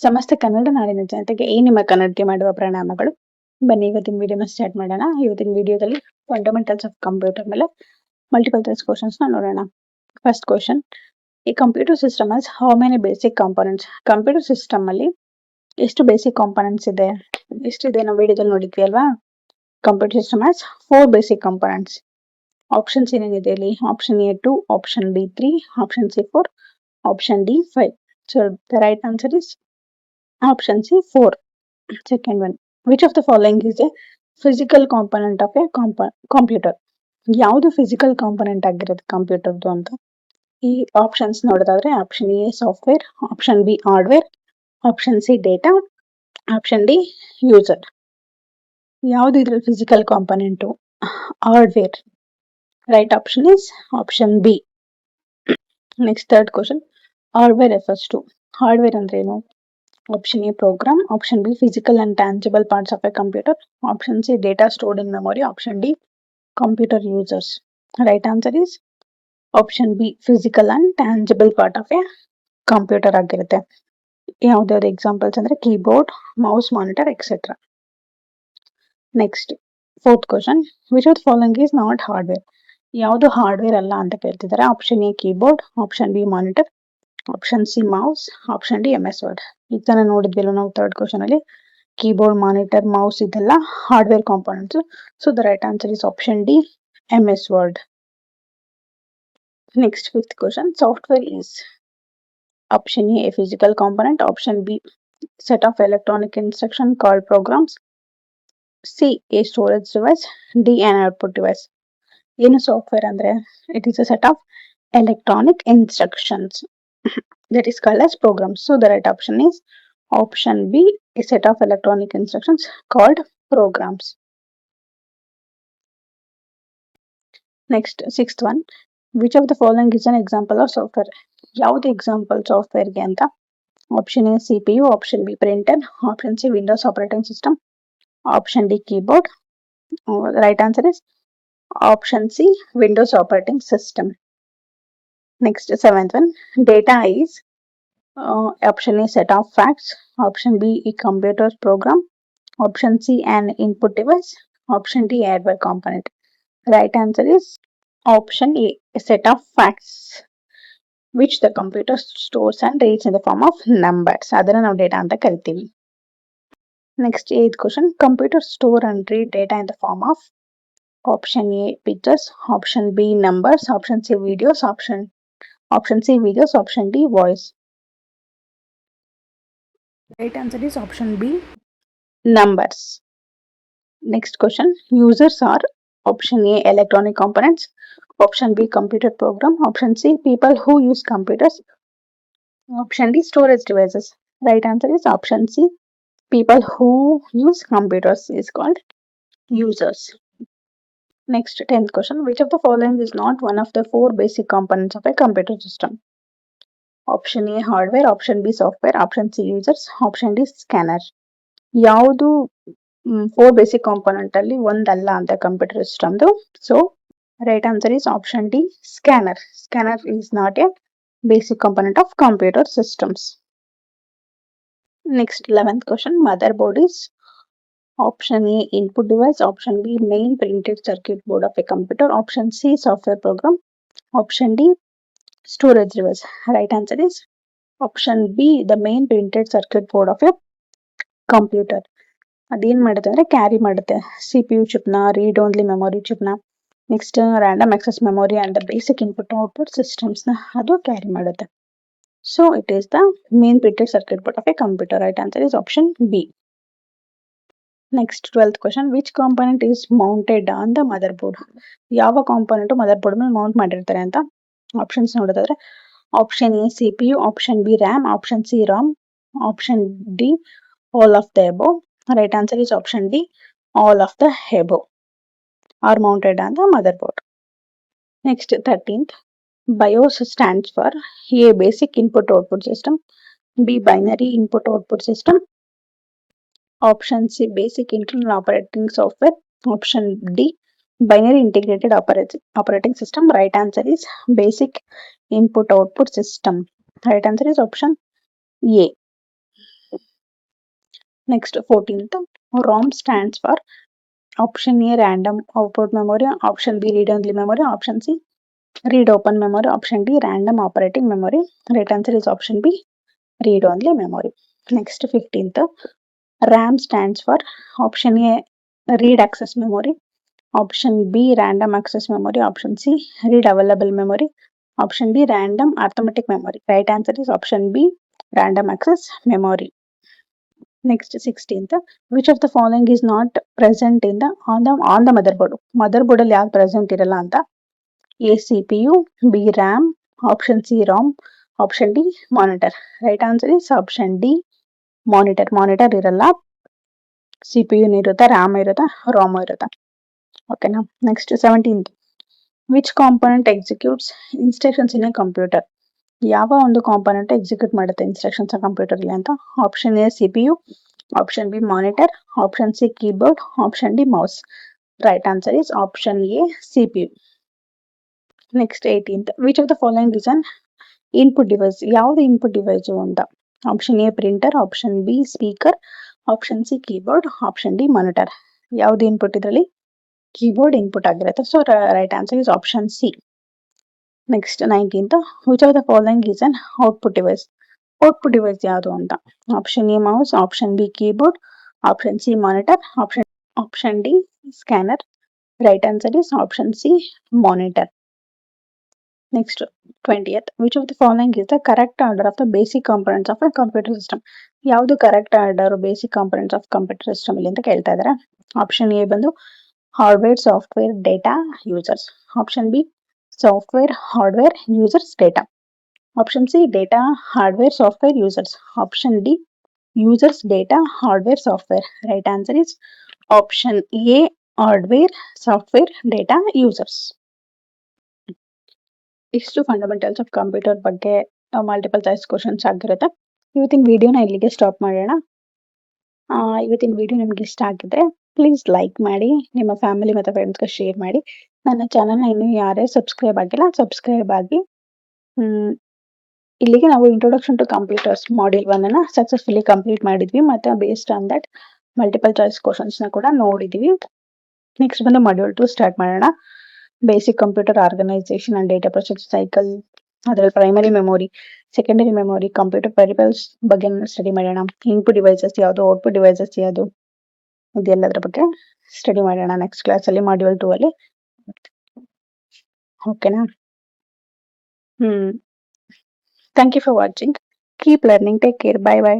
ಸಮಸ್ತ ಕನ್ನಡ ನಾಡಿನ ಜನತೆಗೆ ನಿಮ್ಮ ಕನ್ನಡಕ್ಕೆ ಮಾಡುವ ಪ್ರಣಾಮಗಳು. ಬನ್ನಿ ಇವತ್ತಿನ ವಿಡಿಯೋನ ಸ್ಟಾರ್ಟ್ ಮಾಡೋಣ. ಇವತ್ತಿನ ವಿಡಿಯೋದಲ್ಲಿ ಫಂಡಮೆಂಟಲ್ಸ್ ಆಫ್ ಕಂಪ್ಯೂಟರ್ ಮೇಲೆ ಮಲ್ಟಿಪಲ್ ಚಾಯ್ಸ್ ಕ್ವಶನ್ಸ್ ನೋಡೋಣ. ಫಸ್ಟ್ ಕ್ವಶನ್, ಈ computer system has how many basic components? Computer system ಅಲ್ಲಿ ಎಷ್ಟು ಬೇಸಿಕ್ ಕಾಂಪೋನೆಂಟ್ಸ್ ಇದೆ? ಎಷ್ಟಿದೆ ನಾವು ವಿಡಿಯೋದಲ್ಲಿ ನೋಡಿದ್ವಿ ಅಲ್ವಾ? Computer system has 4 basic components. Options ಏನೇನಿದೆ ಇಲ್ಲಿ? Option A 2, option B 3, option C 4, option D 5. So the right answer is option C 4. Second one, which of the following is a physical component of a computer? ಯಾವುದು physical component ಆಗಿರೋದು ಕಂಪ್ಯೂಟರ್ದು ಅಂತ ಈ options ನೋಡೋದಾದ್ರೆ option A software, option B hardware, option C data, option D user. ಯಾವುದು ಇದ್ರಲ್ಲಿ physical component? Hardware. Right option is option B. Next third question, hardware refers to. Hardware ಅಂದ್ರೆ ಏನು? Option A program, option B physical and tangible parts of a computer, option C data stored in memory, option D computer users. Right answer is option B physical and tangible part of a computer ಆಗಿರುತ್ತೆ. ಯಾವುದಾದ್ರು examples ಅಂದ್ರೆ keyboard, mouse, monitor etcetera. Next fourth question, which of the following is not hardware? ಯಾವುದು hardware ಅಲ್ಲ ಅಂತ ಕೇಳ್ತಿದ್ದಾರೆ. Option A keyboard, option B monitor, option C mouse, option D MS word. ಈಗ ತಾನೇ ನೋಡಿದ್ವಿಲ್ಲ ನಾವು ಥರ್ಡ್ ಕ್ವಶನ್ ಅಲ್ಲಿ keyboard, monitor, mouse ಇದೆಲ್ಲ hardware components. So the right answer is option D MS word. Next fifth question, software is option A physical component, option B set of electronic instruction called programs, C a storage device, D an output device. ಏನು software ಅಂದ್ರೆ it is a set of electronic instructions that is called as programs. So the right option is option B, a set of electronic instructions called programs. Next, sixth one, which of the following is an example of software? ಯಾವುದು example software ಗೆ ಅಂತ? Option A CPU, option B printer, option C Windows operating system, option D keyboard. Right answer is option C Windows operating system. Next, seventh one, data is option A set of facts, option B a computer program, option C an input device, option D hardware component. Right answer is option A, a set of facts which the computer stores and reads in the form of numbers. ಅದನ್ನ ನಾವು data ಅಂತ ಕರಿತೀವಿ. Next, eighth question, computer store and read data in the form of option A pictures, option B numbers, option C videos, option C videos, option D voice. Right answer is option B numbers. Next question, users are option A electronic components, option B computer program, option C people who use computers, option D storage devices. Right answer is option C people who use computers is called users. Next, 10th question, which of the following is not one of the 4 basic components of a computer system? Option A hardware, option B software, option C users, option D scanner. ಯಾವುದು 4 basic component ಅಲ್ಲಿ ಒಂದಲ್ಲ ಅಂತ computer ಸಿಸ್ಟಮ್ದು. So right answer is option D scanner. Scanner is not a basic component of computer systems. Next 11th question, motherboard is option A input device, option B main printed circuit board of a computer, option C software program, option D storage device. Right answer is option B the main printed circuit board of a computer. ಅದೇನ್ ಮಾಡುತ್ತೆ ಅಂದ್ರೆ carry ಮಾಡುತ್ತೆ CPU ಚಿಪ್ನ, read only memory ಚಿಪ್ನ, next random access memory and the basic input output ಸಿಸ್ಟಮ್ಸ್ನ ಅದು carry ಮಾಡುತ್ತೆ. So it is the main printed circuit board of a computer. Right answer is option B. Next 12th question, which component is mounted on the motherboard? ಯಾವ component motherboard ಮೇಲೆ mount ಮಾಡಿರ್ತಾರೆ ಅಂತ options ನೋಡೋದಾದ್ರೆ option A CPU, option B RAM, option C ROM, option D all of the above. Right answer is option D, all of the above are mounted on the motherboard. Next, 13th, BIOS stands for A basic input output system, B binary input output system, option C basic internal operating software, option D binary integrated operating system. Right answer is basic input output system. Right answer is option A. Next 14th, ROM stands for option A random output memory, option B read only memory, option C read open memory, option D random operating memory. Right answer is option B read only memory. Next 15th, RAM stands for option A read access memory, option B random access memory, option C read available memory, option D random arithmetic memory. Right answer is option B random access memory. Next 16th, which of the following is not present in the on the motherboard? Motherboard ಅಲ್ಲಿ ಯಾವ್ದು present ಇರಲ್ಲ ಅಂತ. A CPU, B RAM, option C ROM, option D monitor. Right answer is option D monitor. Monitor ಇರಲ್ಲ, CPU ಇರುತ್ತೆ, RAM ಇರುತ್ತೆ, ROM ಇರುತ್ತೆ. ಓಕೆನಾ. Next 17th, which component executes instructions in a computer? ಯಾವ ಒಂದು ಕಾಂಪೊನೆಂಟ್ ಎಕ್ಸಿಕ್ಯೂಟ್ ಮಾಡುತ್ತೆ instructions computer ಅಲ್ಲಿ ಅಂತ. Option A CPU, option B monitor, option C keyboard, option D mouse. Right answer is option A CPU. Next 18th, which of the following is an input device? ಯಾವುದು input device ಅಂತ. Option A printer, option B speaker, option C keyboard, option D monitor. ಯಾವುದು input ಇದರಲ್ಲಿ? Keyboard input ಆಗಿರುತ್ತೆ. So right answer is option C. Next 19th, which of the following is an output device? Output device ಯಾವುದು ಅಂತ. Option A mouse, option B keyboard, option C monitor, option D scanner. Right answer is option C monitor. Next 20th, which of the following is the correct order of the basic components of a computer system? ಯಾವುದು correct order basic components of computer system ಇಲ್ಲಿ ಅಂತ ಕೇಳ್ತಾ ಇದ್ದಾರೆ. Option A ಬಂದು hardware software data users, option B software hardware users data, option C data hardware software users, option D users data hardware software. Right answer is option A hardware software data users. ಇಷ್ಟು fundamentals of computer ಬಗ್ಗೆ multiple choice questions ಆಗಿರುತ್ತೆ. ಇವತ್ತಿನ ವಿಡಿಯೋನ ಇಲ್ಲಿಗೆ stop ಮಾಡೋಣ. ಇವತ್ತಿನ video ನಿಮ್ಗೆ ಇಷ್ಟ ಆಗಿದ್ರೆ ಪ್ಲೀಸ್ ಲೈಕ್ ಮಾಡಿ, ನಿಮ್ಮ ಫ್ಯಾಮಿಲಿ ಮತ್ತು ಫ್ರೆಂಡ್ಸ್ಗೆ ಶೇರ್ ಮಾಡಿ. ನನ್ನ ಚಾನಲ್ನ ಇನ್ನೂ ಯಾರೇ ಸಬ್ಸ್ಕ್ರೈಬ್ ಆಗಿಲ್ಲ ಸಬ್ಸ್ಕ್ರೈಬ್ ಆಗಿ. ಇಲ್ಲಿಗೆ ನಾವು introduction to computers module 1 successfully complete ಮಾಡಿದ್ವಿ ಮತ್ತು based on that multiple choice ಕ್ವಶನ್ಸ್ನ ಕೂಡ ನೋಡಿದ್ವಿ. ನೆಕ್ಸ್ಟ್ ಬಂದು ಮಾಡ್ಯೂಲ್ 2 ಸ್ಟಾರ್ಟ್ ಮಾಡೋಣ. Basic computer organisation and data process cycle, ಅದರಲ್ಲಿ primary memory, secondary memory, computer peripherals ಬಗ್ಗೆ ಸ್ಟಡಿ ಮಾಡೋಣ. ಇನ್ಪುಟ್ ಡಿವೈಸಸ್ ಯಾವುದು, ಔಟ್ಪುಟ್ ಡಿವೈಸಸ್ ಯಾವುದು, ಇದೆಲ್ಲದರ ಬಗ್ಗೆ ಸ್ಟಡಿ ಮಾಡೋಣ ನೆಕ್ಸ್ಟ್ ಕ್ಲಾಸಲ್ಲಿ ಮಾಡ್ಯೂಲ್ 2 ಅಲ್ಲಿ. ಓಕೆನಾ. Thank you for watching. Keep learning. Take care. Bye by.